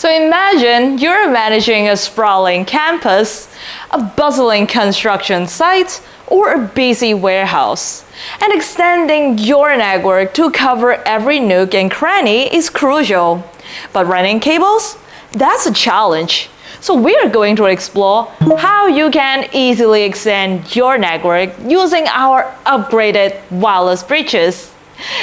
So imagine you're managing a sprawling campus, a bustling construction site, or a busy warehouse. And extending your network to cover every nook and cranny is crucial. But running cables? That's a challenge. So we're going to explore how you can easily extend your network using our upgraded wireless bridges.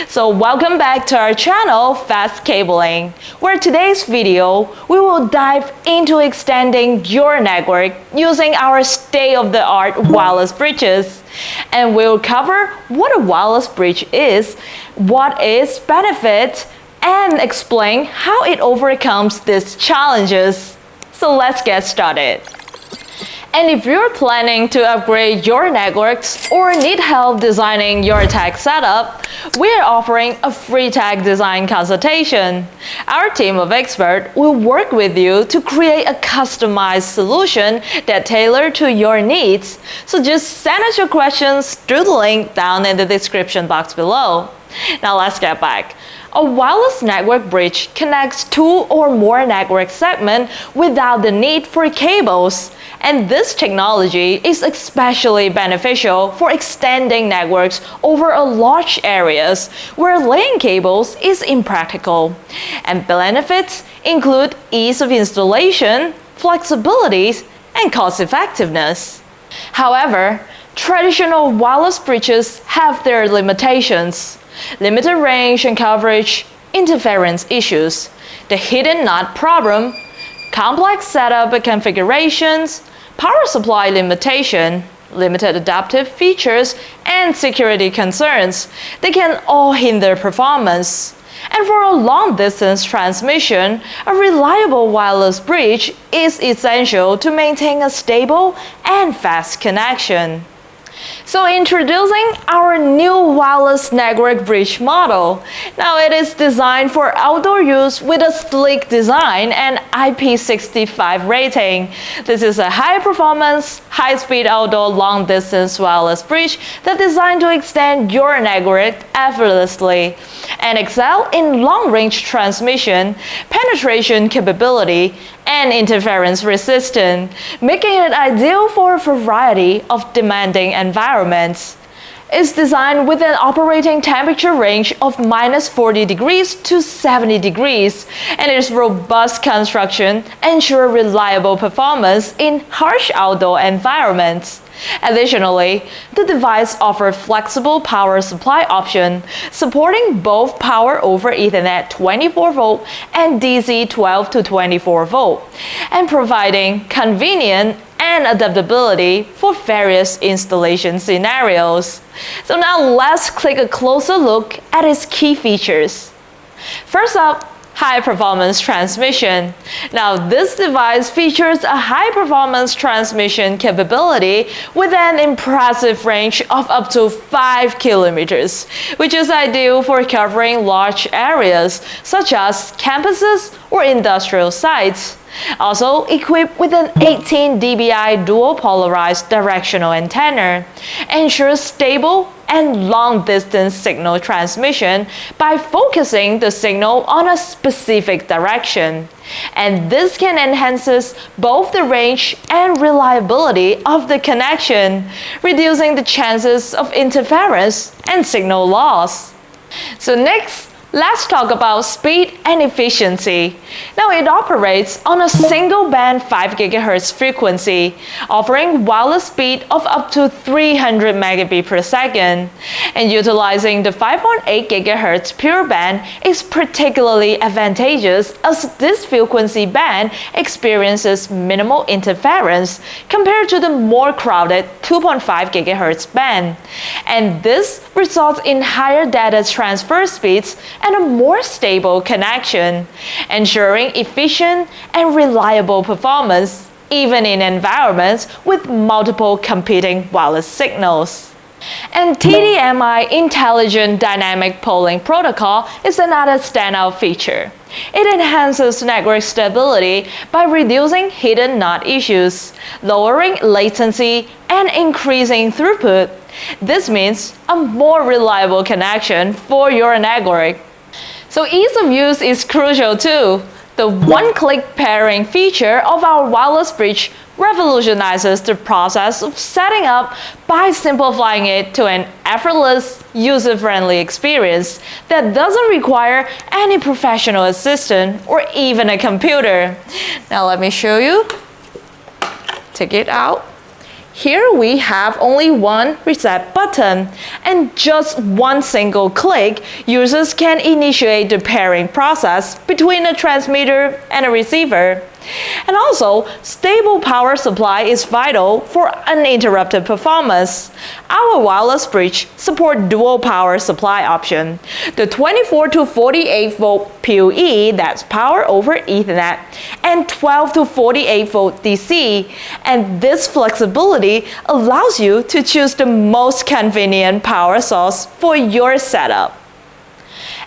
So welcome back to our channel, Fast Cabling, where today's video we will dive into extending your network using our state-of-the-art wireless bridges. And we'll cover what a wireless bridge is, what its benefits, and explain how it overcomes these challenges. So let's get started. And if you're planning to upgrade your networks or need help designing your tech setup, we're offering a free tech design consultation. Our team of experts will work with you to create a customized solution that tailored to your needs. So just send us your questions through the link down in the description box below. Now let's get back. A wireless network bridge connects two or more network segments without the need for cables. And this technology is especially beneficial for extending networks over a large areas where laying cables is impractical. And benefits include ease of installation, flexibility, and cost effectiveness. However, traditional wireless bridges have their limitations. Limited range and coverage, interference issues, the hidden knot problem, complex setup and configurations, power supply limitation, limited adaptive features, and security concerns. They can all hinder performance. And for a long-distance transmission, a reliable wireless bridge is essential to maintain a stable and fast connection. So introducing our new wireless network bridge model. Now it is designed for outdoor use with a sleek design and IP65 rating. This is a high-performance, high-speed outdoor long-distance wireless bridge that's designed to extend your network effortlessly and excel in long-range transmission, penetration capability, and interference resistant, making it ideal for a variety of demanding environments. It's designed with an operating temperature range of -40 degrees to 70 degrees, and its robust construction ensures reliable performance in harsh outdoor environments. Additionally, the device offers flexible power supply option, supporting both power over Ethernet 24V and DC 12 to 24V, and providing convenient and adaptability for various installation scenarios. So now let's take a closer look at its key features. First up, high-performance transmission. Now, this device features a high-performance transmission capability with an impressive range of up to 5 kilometers, which is ideal for covering large areas such as campuses or industrial sites. Also equipped with an 18 dBi dual polarized directional antenna, ensures stable and long-distance signal transmission by focusing the signal on a specific direction. And this can enhance both the range and reliability of the connection, reducing the chances of interference and signal loss. So next, let's talk about speed and efficiency. Now it operates on a single band 5 GHz frequency, offering wireless speed of up to 300 megabits per second. And utilizing the 5.8 GHz pure band is particularly advantageous as this frequency band experiences minimal interference compared to the more crowded 2.5 GHz band. And this results in higher data transfer speeds and a more stable connection, ensuring efficient and reliable performance even in environments with multiple competing wireless signals. And TDMI Intelligent Dynamic Polling Protocol is another standout feature. It enhances network stability by reducing hidden knot issues, lowering latency, and increasing throughput. This means a more reliable connection for your network. So ease of use is crucial too. The one-click pairing feature of our wireless bridge revolutionizes the process of setting up by simplifying it to an effortless, user-friendly experience that doesn't require any professional assistant or even a computer. Now let me show you. Take it out. Here we have only one reset button, and just one single click, users can initiate the pairing process between a transmitter and a receiver. And also, stable power supply is vital for uninterrupted performance. Our wireless bridge supports dual power supply option. The 24 to 48 volt PoE, that's power over Ethernet, and 12 to 48 volt DC. And this flexibility allows you to choose the most convenient power source for your setup.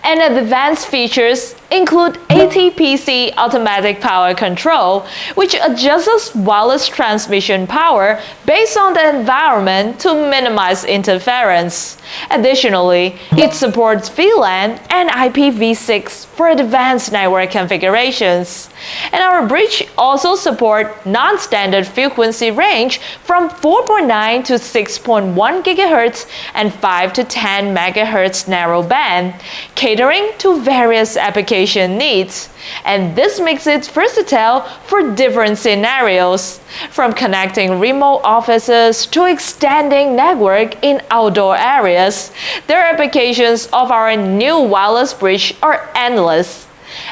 And advanced features include ATPC automatic power control, which adjusts wireless transmission power based on the environment to minimize interference. Additionally, it supports VLAN and IPv6 for advanced network configurations. And our bridge also supports non-standard frequency range from 4.9 to 6.1 GHz and 5 to 10 MHz narrowband, catering to various application needs. And this makes it versatile for different scenarios, from connecting remote offices to extending network in outdoor areas. The applications of our new wireless bridge are endless.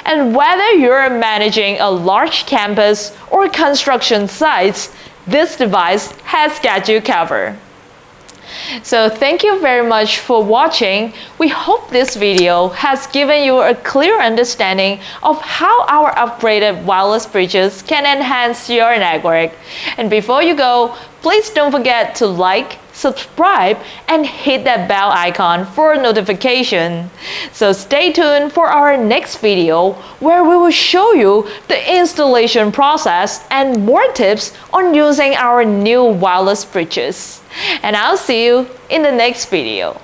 And whether you're managing a large campus or construction sites, this device has got you covered. So thank you very much for watching. We hope this video has given you a clear understanding of how our upgraded wireless bridges can enhance your network. And before you go, please don't forget to like, subscribe, and hit that bell icon for a notification. So stay tuned for our next video where we will show you the installation process and more tips on using our new wireless bridges. And I'll see you in the next video.